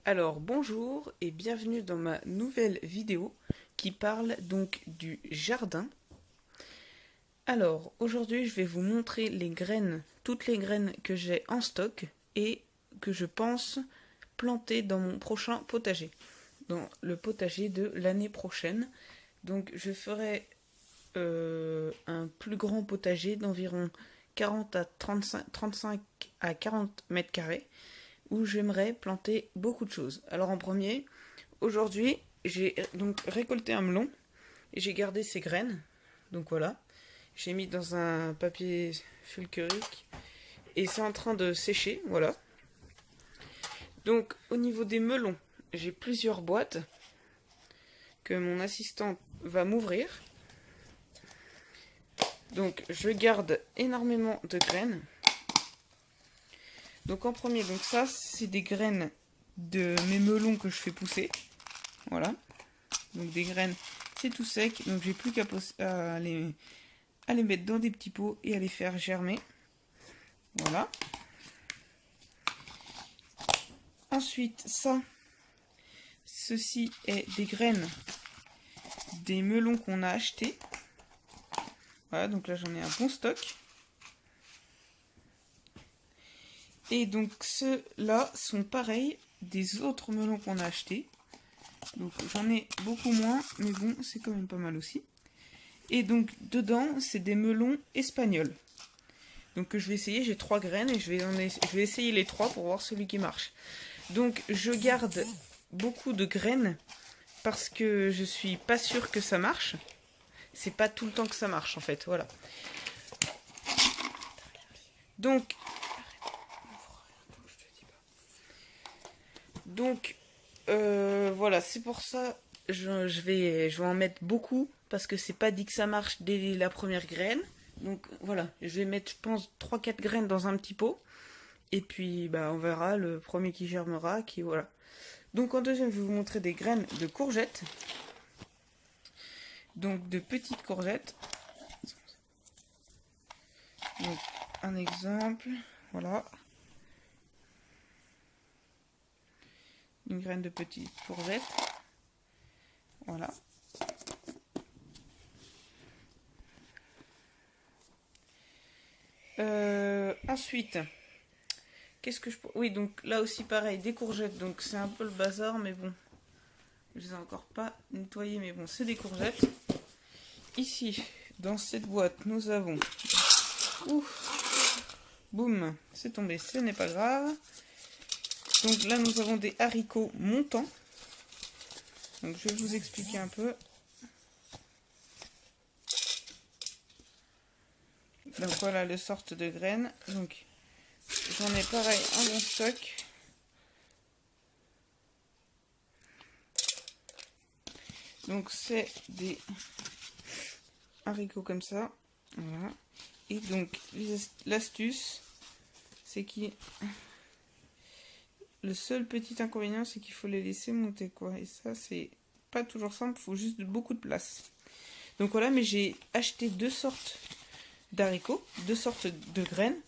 Alors bonjour et bienvenue dans ma nouvelle vidéo qui parle donc du jardin. Alors aujourd'hui je vais vous montrer les graines, toutes les graines que j'ai en stock et que je pense planter dans mon prochain potager, dans le potager de l'année prochaine. Donc je ferai un plus grand potager d'environ 40 à 35 à 40 mètres carrés où j'aimerais planter beaucoup de choses. Alors en premier, aujourd'hui, j'ai donc récolté un melon et j'ai gardé ses graines. Donc voilà, j'ai mis dans un papier fulgurique et c'est en train de sécher, voilà. Donc au niveau des melons, j'ai plusieurs boîtes que mon assistant va m'ouvrir. Donc je garde énormément de graines. Donc en premier, donc ça c'est des graines de mes melons que je fais pousser. Voilà. Donc des graines, c'est tout sec. Donc j'ai plus qu'à les mettre dans des petits pots et à les faire germer. Voilà. Ensuite, ceci est des graines des melons qu'on a achetés. Voilà, donc là j'en ai un bon stock. Et donc ceux-là sont pareils des autres melons qu'on a achetés. Donc j'en ai beaucoup moins, mais bon, c'est quand même pas mal aussi. Et donc dedans, c'est des melons espagnols. Donc je vais essayer, j'ai 3 graines et je vais essayer les 3 pour voir celui qui marche. Donc je garde beaucoup de graines parce que je suis pas sûre que ça marche. C'est pas tout le temps que ça marche en fait, voilà. Donc voilà, c'est pour ça je vais en mettre beaucoup parce que c'est pas dit que ça marche dès la première graine. Donc voilà, je vais mettre je pense 3-4 graines dans un petit pot et puis bah on verra le premier qui germera qui voilà. Donc en deuxième, je vais vous montrer des graines de courgettes. Donc de petites courgettes. Donc un exemple, voilà. Une graine de petite courgette. Voilà. Ensuite, qu'est-ce que je... Oui, donc là aussi pareil, des courgettes. Donc c'est un peu le bazar, mais bon. Je les ai encore pas nettoyées, mais bon, c'est des courgettes. Ici, dans cette boîte, nous avons... Boum, c'est tombé, ce n'est pas grave. Donc là, nous avons des haricots montants. Donc je vais vous expliquer un peu. Donc voilà les sortes de graines. Donc j'en ai pareil un bon stock. Donc c'est des haricots comme ça. Voilà. Et donc l'astuce, c'est qu'il... Le seul petit inconvénient, c'est qu'il faut les laisser monter, quoi. Et ça, c'est pas toujours simple, il faut juste beaucoup de place. Donc voilà, mais j'ai acheté 2 sortes d'haricots, 2 sortes de graines,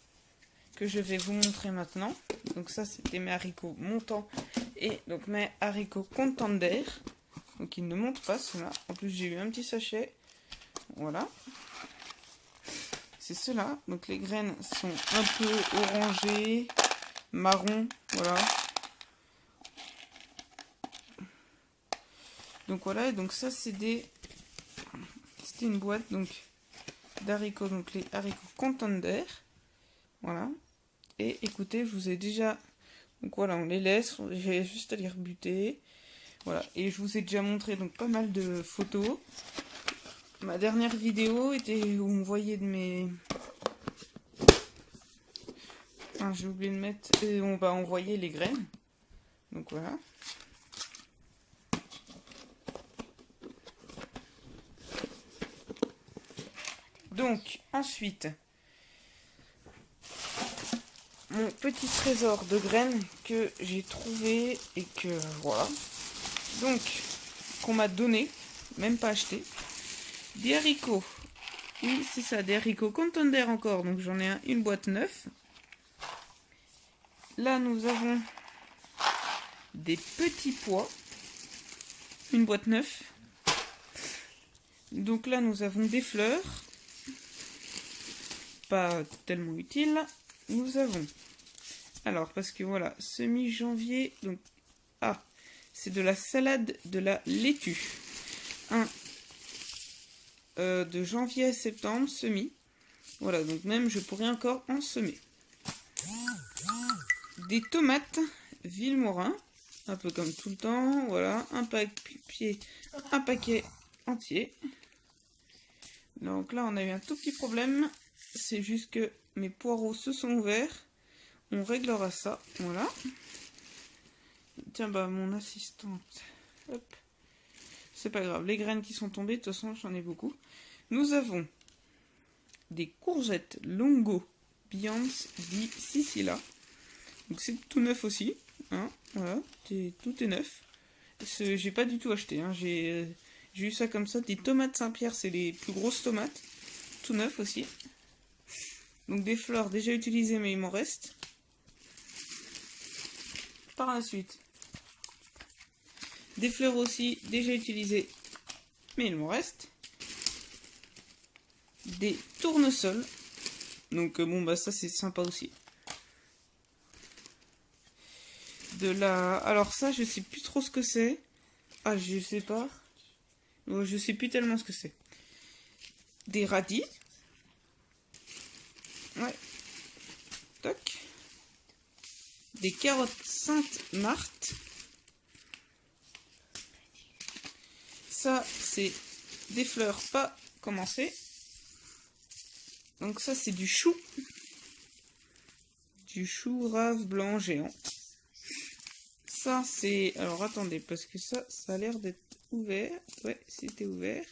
que je vais vous montrer maintenant. Donc ça, c'était mes haricots montants, et donc mes haricots Contender. Donc ils ne montent pas, ceux-là. En plus, j'ai eu un petit sachet. Voilà. C'est ceux-là. Donc les graines sont un peu orangées, marron, voilà. Donc voilà, et donc ça c'était une boîte donc d'haricots, donc les haricots Contender. Voilà. Et écoutez, je vous ai déjà... Donc voilà, on les laisse, j'ai juste à les rebuter. Voilà, et je vous ai déjà montré donc pas mal de photos. Ma dernière vidéo était où on voyait de mes... Ah, j'ai oublié de mettre... on va envoyer les graines. Donc voilà. Donc, ensuite, mon petit trésor de graines que j'ai trouvé et que, voilà. Donc, qu'on m'a donné, même pas acheté. Des haricots. Oui, c'est ça, des haricots Contender encore. Donc, j'en ai une boîte neuve. Là, nous avons des petits pois. Une boîte neuve. Donc là, nous avons des fleurs. Pas tellement utiles. Nous avons... Alors, parce que voilà, semi-janvier... Donc, c'est de la salade de la laitue. De janvier à septembre, semis. Voilà, donc même je pourrais encore en semer. Des tomates Vilmorin, un peu comme tout le temps. Voilà, un paquet entier. Donc là, on a eu un tout petit problème. C'est juste que mes poireaux se sont ouverts. On réglera ça. Voilà. Tiens, bah, mon assistante. Hop. C'est pas grave. Les graines qui sont tombées, de toute façon, j'en ai beaucoup. Nous avons des courgettes Longo Beyond di Sicilia. Donc c'est tout neuf aussi. Hein, voilà, tout est neuf. J'ai pas du tout acheté. Hein, j'ai eu ça comme ça. Des tomates Saint-Pierre, c'est les plus grosses tomates. Tout neuf aussi. Donc des fleurs déjà utilisées, mais il m'en reste. Par la suite, des fleurs aussi déjà utilisées, mais il m'en reste. Des tournesols. Donc bon, bah ça c'est sympa aussi. Alors ça, je sais plus trop ce que c'est. Ah, je sais pas. Je sais plus tellement ce que c'est. Des radis. Ouais. Toc. Des carottes Sainte-Marthe. Ça, c'est des fleurs pas commencées. Donc ça, c'est du chou. Du chou rave blanc géant. Ça, c'est... Alors, attendez, parce que ça a l'air d'être ouvert. Ouais, c'était ouvert.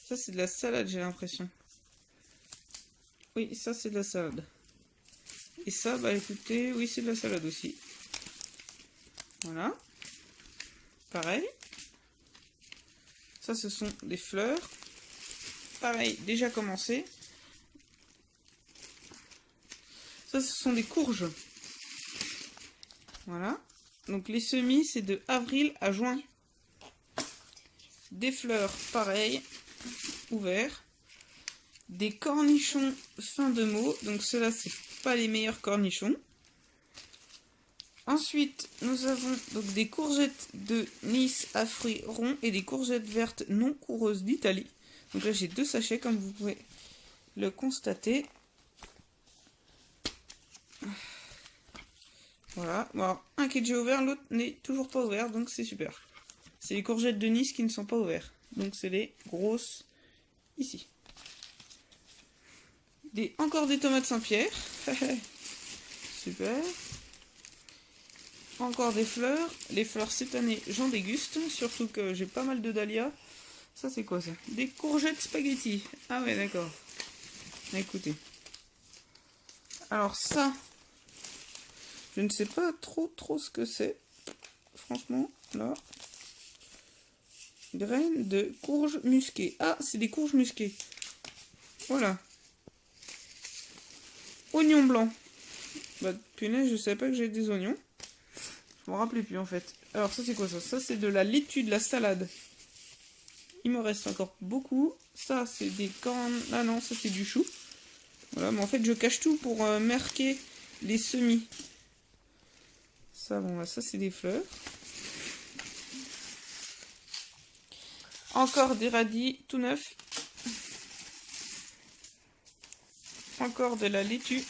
Ça, c'est de la salade, j'ai l'impression. Oui, ça, c'est de la salade. Et ça, bah écoutez, oui, c'est de la salade aussi. Voilà. Pareil. Ça, ce sont des fleurs. Pareil, déjà commencé. Ça, ce sont des courges. Voilà. Donc les semis, c'est de avril à juin. Des fleurs, pareil, ouverts. Des cornichons fin de mot. Donc ceux-là, c'est pas les meilleurs cornichons. Ensuite, nous avons donc des courgettes de Nice à fruits ronds et des courgettes vertes non coureuses d'Italie. Donc là, j'ai 2 sachets, comme vous pouvez le constater. Voilà. Bon, alors, un qui est déjà ouvert, l'autre n'est toujours pas ouvert, donc c'est super. C'est les courgettes de Nice qui ne sont pas ouvertes. Donc c'est les grosses ici. Encore des tomates Saint-Pierre. Super. Encore des fleurs. Les fleurs cette année, j'en déguste. Surtout que j'ai pas mal de dahlias. Ça, c'est quoi ça? Des courgettes spaghetti. Ah ouais, d'accord. Écoutez. Alors ça, je ne sais pas trop ce que c'est. Franchement, là. Graines de courges musquées. Ah, c'est des courges musquées. Voilà. Oignons blancs. Bah, punaise, je savais pas que j'ai des oignons. Je me rappelais plus en fait. Alors ça c'est quoi ça? Ça c'est de la laitue, de la salade. Il me reste encore beaucoup. Ça c'est des cornes. Ah non, ça c'est du chou. Voilà, mais en fait je cache tout pour marquer les semis. Ça, bon, là, ça c'est des fleurs. Encore des radis tout neufs. Encore de la laitue.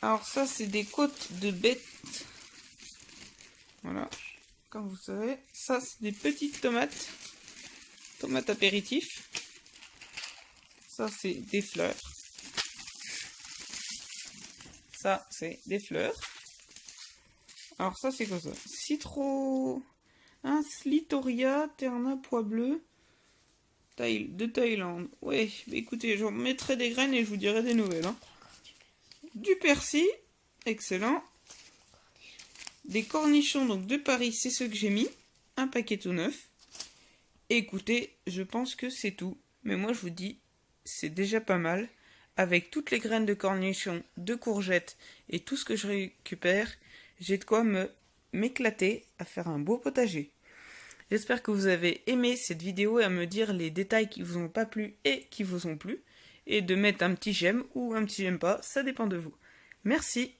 Alors ça c'est des côtes de bête. Voilà, comme vous savez. Ça c'est des petites tomates. Tomates apéritifs. Ça c'est des fleurs. Ça c'est des fleurs. Alors ça c'est quoi ça? Slitoria terna pois bleu de Thaïlande. Ouais, bah écoutez, j'en mettrai des graines et je vous dirai des nouvelles. Hein. Du persil, excellent. Des cornichons donc de Paris, c'est ceux que j'ai mis. Un paquet tout neuf. Et écoutez, je pense que c'est tout. Mais moi je vous dis, c'est déjà pas mal. avec toutes les graines de cornichons, de courgettes et tout ce que je récupère, j'ai de quoi m'éclater à faire un beau potager. J'espère que vous avez aimé cette vidéo et à me dire les détails qui vous ont pas plu et qui vous ont plu, et de mettre un petit j'aime ou un petit j'aime pas, ça dépend de vous. Merci.